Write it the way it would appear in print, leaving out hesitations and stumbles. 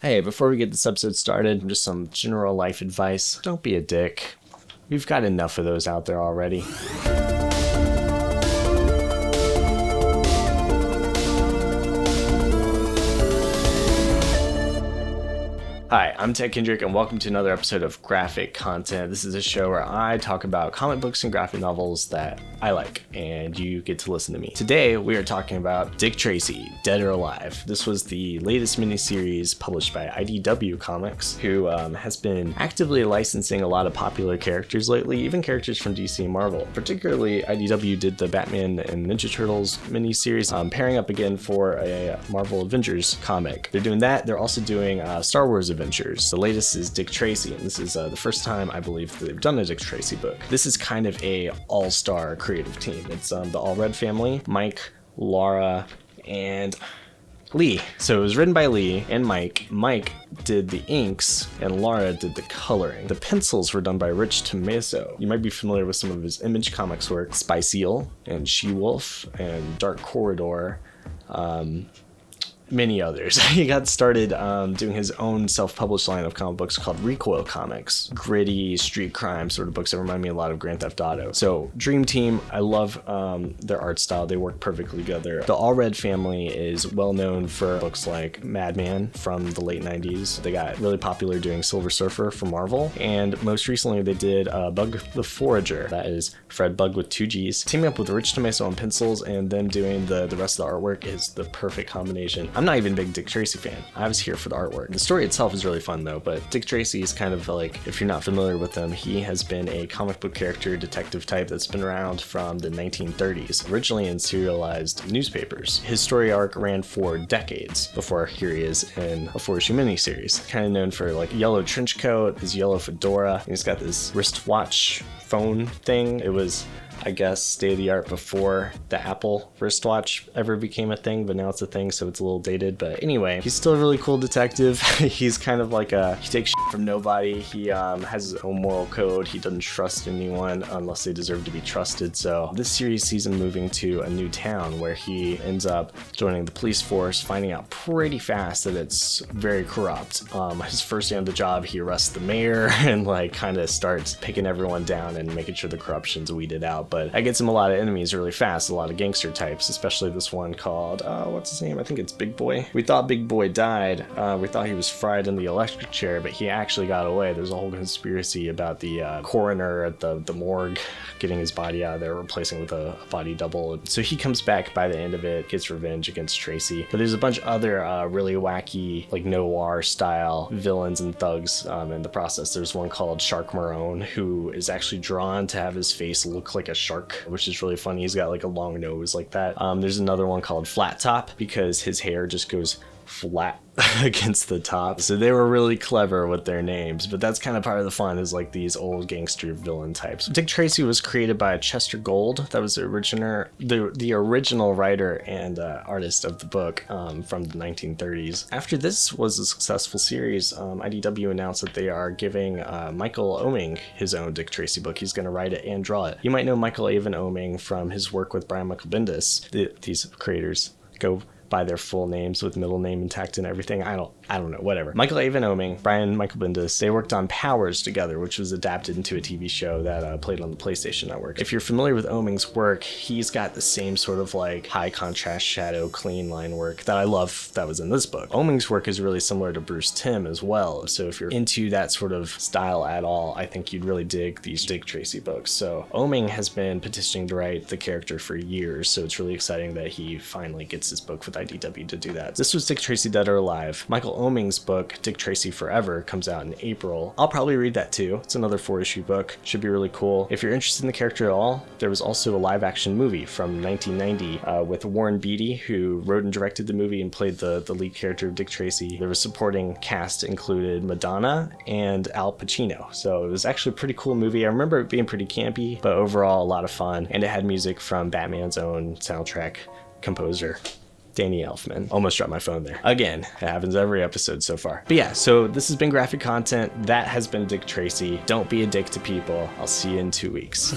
Hey, before we get this episode started, just some general life advice. Don't be a dick. We've got enough of those out there already. Hi, I'm Ted Kendrick, and welcome to another episode of Graphic Content. This is a show where I talk about comic books and graphic novels that I like, and you get to listen to me. Today, we are talking about Dick Tracy, Dead or Alive. This was the latest miniseries published by IDW Comics, who has been actively licensing a lot of popular characters lately, even characters from DC and Marvel. Particularly, IDW did the Batman and Ninja Turtles miniseries, pairing up again for a Marvel Avengers comic. They're doing that. They're also doing Star Wars Adventures. The latest is Dick Tracy, and this is the first time I believe that they've done a Dick Tracy book. This is kind of a all-star creative team. It's the Allred family, Mike, Laura, and Lee. So it was written by Lee and Mike. Mike did the inks and Laura did the coloring. The pencils were done by Rich Tommaso. You might be familiar with some of his Image Comics work, Spy Seal and She-Wolf and Dark Corridor. Many others. He got started doing his own self-published line of comic books called Recoil Comics. Gritty, street crime sort of books that remind me a lot of Grand Theft Auto. So, Dream Team, I love their art style. They work perfectly together. The Allred family is well known for books like Madman from the late 90s. They got really popular doing Silver Surfer for Marvel. And most recently, they did Bug the Forager. That is Fred Bug with 2 G's. Teaming up with Rich Tommaso on pencils and them doing the rest of the artwork is the perfect combination. I'm not even a big Dick Tracy fan. I was here for the artwork. The story itself is really fun though, but Dick Tracy is kind of like, if you're not familiar with him, he has been a comic book character, detective type that's been around from the 1930s, originally in serialized newspapers. His story arc ran for decades before here he is in a 4-issue miniseries. Kind of known for like yellow trench coat, his yellow fedora, and he's got this wristwatch phone thing. It was, I guess, state-of-the-art before the Apple wristwatch ever became a thing, but now it's a thing, so it's a little dated. But anyway, he's still a really cool detective. He's kind of like he takes shit from nobody. He has his own moral code. He doesn't trust anyone unless they deserve to be trusted. So this series sees him moving to a new town where he ends up joining the police force, finding out pretty fast that it's very corrupt. His first day on the job, he arrests the mayor and like kind of starts picking everyone down and making sure the corruption's weeded out. But that gets him a lot of enemies really fast, a lot of gangster types, especially this one called, what's his name? I think it's Big Boy. We thought Big Boy died. We thought he was fried in the electric chair, but he actually got away. There's a whole conspiracy about the coroner at the morgue getting his body out of there, replacing with a body double. So he comes back by the end of it, gets revenge against Tracy. But there's a bunch of other really wacky, like noir style villains and thugs in the process. There's one called Shark Marone, who is actually drawn to have his face look like a shark, which is really funny. He's got like a long nose like that. There's another one called Flat Top because his hair just goes flat against the top. So they were really clever with their names, but that's kind of part of the fun, is like these old gangster villain types. Dick Tracy was created by Chester Gold. That was the original writer and artist of the book from the 1930s. After this was a successful series, IDW announced that they are giving Michael Oeming his own Dick Tracy book. He's going to write it and draw it. You might know Michael Avon Oeming from his work with Brian Michael Bendis. These creators go by their full names with middle name intact and everything. I don't know, whatever. Michael Avon Oeming, Brian Michael Bendis, they worked on Powers together, which was adapted into a TV show that played on the PlayStation Network. If you're familiar with Oeming's work, he's got the same sort of like high contrast shadow, clean line work that I love that was in this book. Oeming's work is really similar to Bruce Timm as well. So if you're into that sort of style at all, I think you'd really dig these Dick Tracy books. So Oeming has been petitioning to write the character for years, so it's really exciting that he finally gets his book with IDW to do that. This was Dick Tracy, Dead or Alive. Michael Oeming's book, Dick Tracy Forever, comes out in April. I'll probably read that too. It's another 4-issue book. Should be really cool. If you're interested in the character at all, there was also a live-action movie from 1990 with Warren Beatty, who wrote and directed the movie and played the lead character of Dick Tracy. There was supporting cast included Madonna and Al Pacino. So it was actually a pretty cool movie. I remember it being pretty campy, but overall a lot of fun. And it had music from Batman's own soundtrack composer, Danny Elfman. Almost dropped my phone there. Again, it happens every episode so far. But yeah, so this has been Graphic Content. That has been Dick Tracy. Don't be a dick to people. I'll see you in 2 weeks.